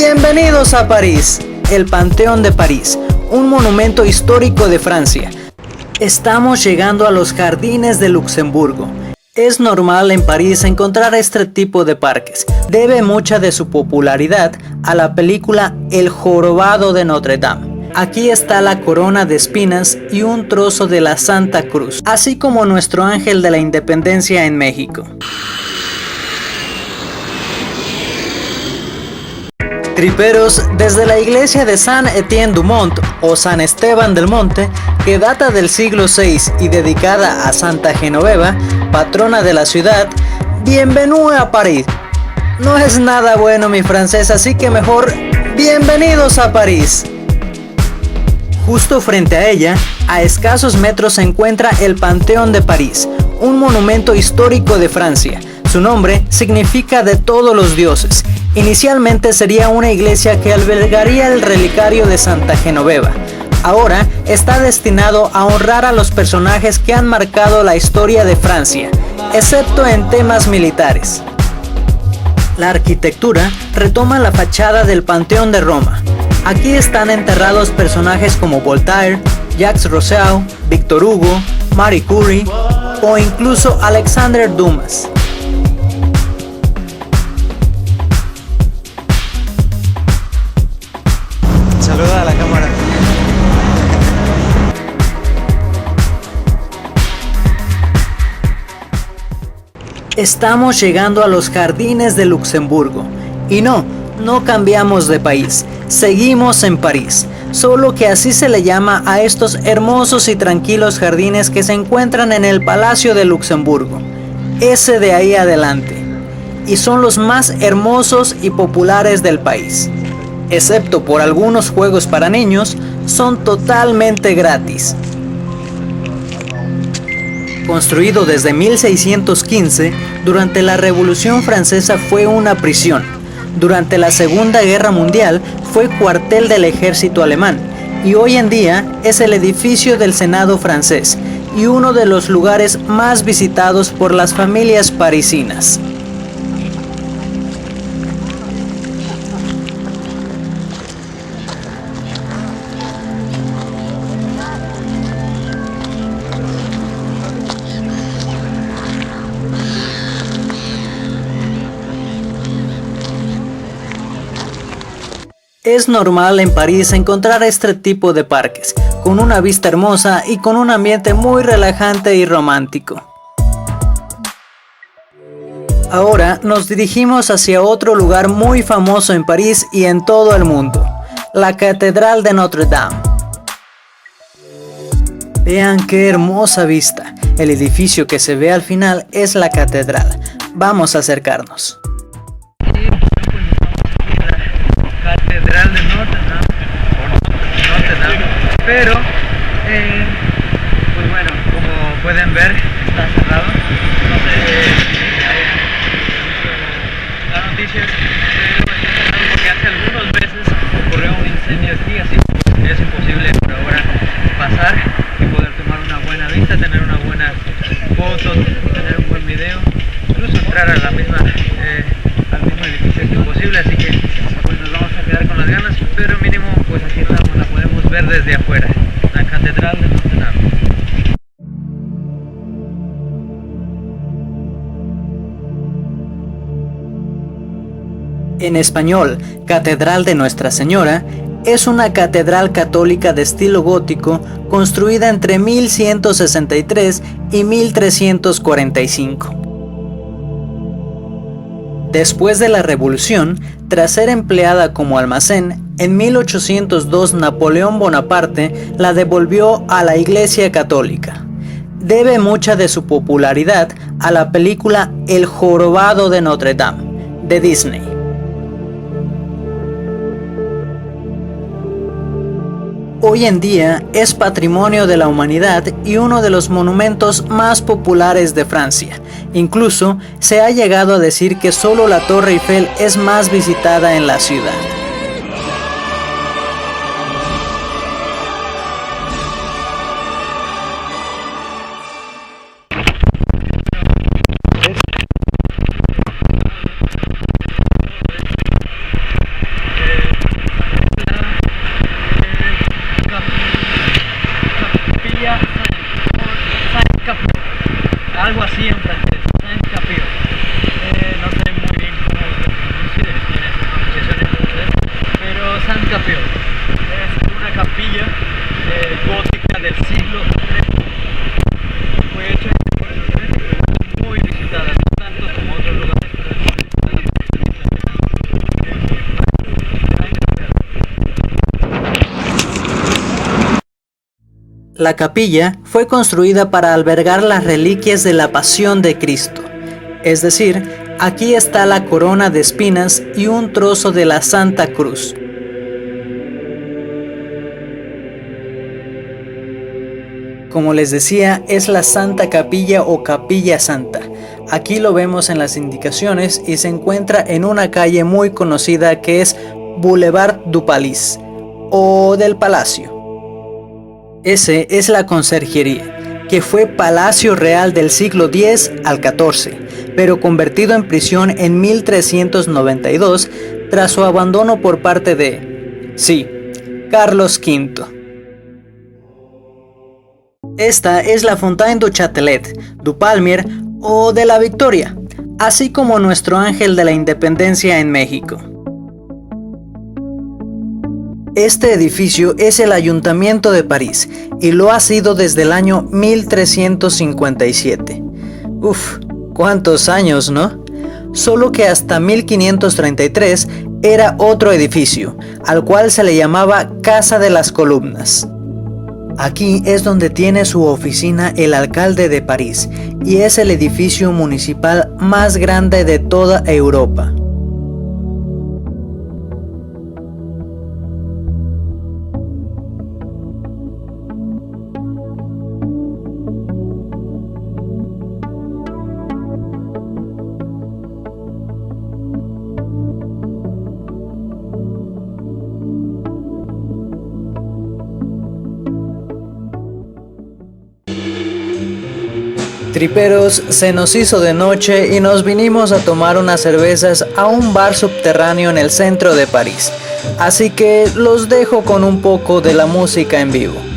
Bienvenidos a París, el Panteón de París, un monumento histórico de Francia. Estamos llegando a los Jardines de Luxemburgo. Es normal en París encontrar este tipo de parques. Debe mucha de su popularidad a la película El Jorobado de Notre Dame. Aquí está la corona de espinas y un trozo de la Santa Cruz, así como nuestro ángel de la independencia en México. Triperos, desde la iglesia de Saint-Étienne-du-Mont o San Esteban del Monte, que data del siglo VI y dedicada a Santa Genoveva, patrona de la ciudad, bienvenue a París. No es nada bueno mi francés, así que mejor, bienvenidos a París. Justo frente a ella, a escasos metros se encuentra el Panteón de París, un monumento histórico de Francia. Su nombre significa de todos los dioses. Inicialmente sería una iglesia que albergaría el relicario de Santa Genoveva. Ahora está destinado a honrar a los personajes que han marcado la historia de Francia, excepto en temas militares. La arquitectura retoma la fachada del Panteón de Roma. Aquí están enterrados personajes como Voltaire, Jacques Rousseau, Victor Hugo, Marie Curie o incluso Alexandre Dumas. Saluda a la cámara. Estamos llegando a los Jardines de Luxemburgo. Y no cambiamos de país. Seguimos en París. Solo que así se le llama a estos hermosos y tranquilos jardines que se encuentran en el Palacio de Luxemburgo. Ese de ahí adelante. Y son los más hermosos y populares del país. Excepto por algunos juegos para niños, son totalmente gratis. Construido desde 1615, durante la Revolución Francesa fue una prisión. Durante la Segunda Guerra Mundial fue cuartel del ejército alemán y hoy en día es el edificio del Senado francés y uno de los lugares más visitados por las familias parisinas. Es normal en París encontrar este tipo de parques, con una vista hermosa y con un ambiente muy relajante y romántico. Ahora nos dirigimos hacia otro lugar muy famoso en París y en todo el mundo, la Catedral de Notre Dame. Vean qué hermosa vista, el edificio que se ve al final es la catedral. Vamos a acercarnos. Catedral de Notre Dame, o Notre Dame, pero pues bueno, como pueden ver está cerrado. No sé si hayan visto las noticias, pero está cerrado porque hace algunos meses ocurrió un incendio aquí, así que es imposible por ahora pasar y poder tomar una buena vista, tener una buena foto, tener un buen video, incluso entrar a la misma al mismo edificio es imposible, así que pues nos vamos a quedar con las ganas, pero mínimo pues aquí estamos, la podemos ver desde afuera, la Catedral de Notre Dame. En español, Catedral de Nuestra Señora es una catedral católica de estilo gótico construida entre 1163 y 1345. Después de la Revolución, tras ser empleada como almacén, en 1802 Napoleón Bonaparte la devolvió a la Iglesia Católica. Debe mucha de su popularidad a la película El Jorobado de Notre Dame, de Disney. Hoy en día es patrimonio de la humanidad y uno de los monumentos más populares de Francia. Incluso se ha llegado a decir que solo la Torre Eiffel es más visitada en la ciudad. ponga peor. Es una capilla gótica del siglo III. Fue hecha por el rey, pero es muy visitada, no tanto como otros lugares, pero es muy visitada por La capilla fue construida para albergar las reliquias de la Pasión de Cristo, es decir, aquí está la corona de espinas y un trozo de la Santa Cruz. Como les decía, es la Santa Capilla o Capilla Santa. Aquí lo vemos en las indicaciones y se encuentra en una calle muy conocida que es Boulevard du Palais o del Palacio. Ese es la conserjería, que fue Palacio Real del siglo X al XIV, pero convertido en prisión en 1392 tras su abandono por parte de, sí, Carlos V. Esta es la Fontaine du Châtelet, du Palmier o de la Victoria, así como nuestro Ángel de la Independencia en México. Este edificio es el Ayuntamiento de París y lo ha sido desde el año 1357. Uf, ¿cuántos años, no? Solo que hasta 1533 era otro edificio, al cual se le llamaba Casa de las Columnas. Aquí es donde tiene su oficina el alcalde de París y es el edificio municipal más grande de toda Europa. Triperos, se nos hizo de noche y nos vinimos a tomar unas cervezas a un bar subterráneo en el centro de París. Así que los dejo con un poco de la música en vivo.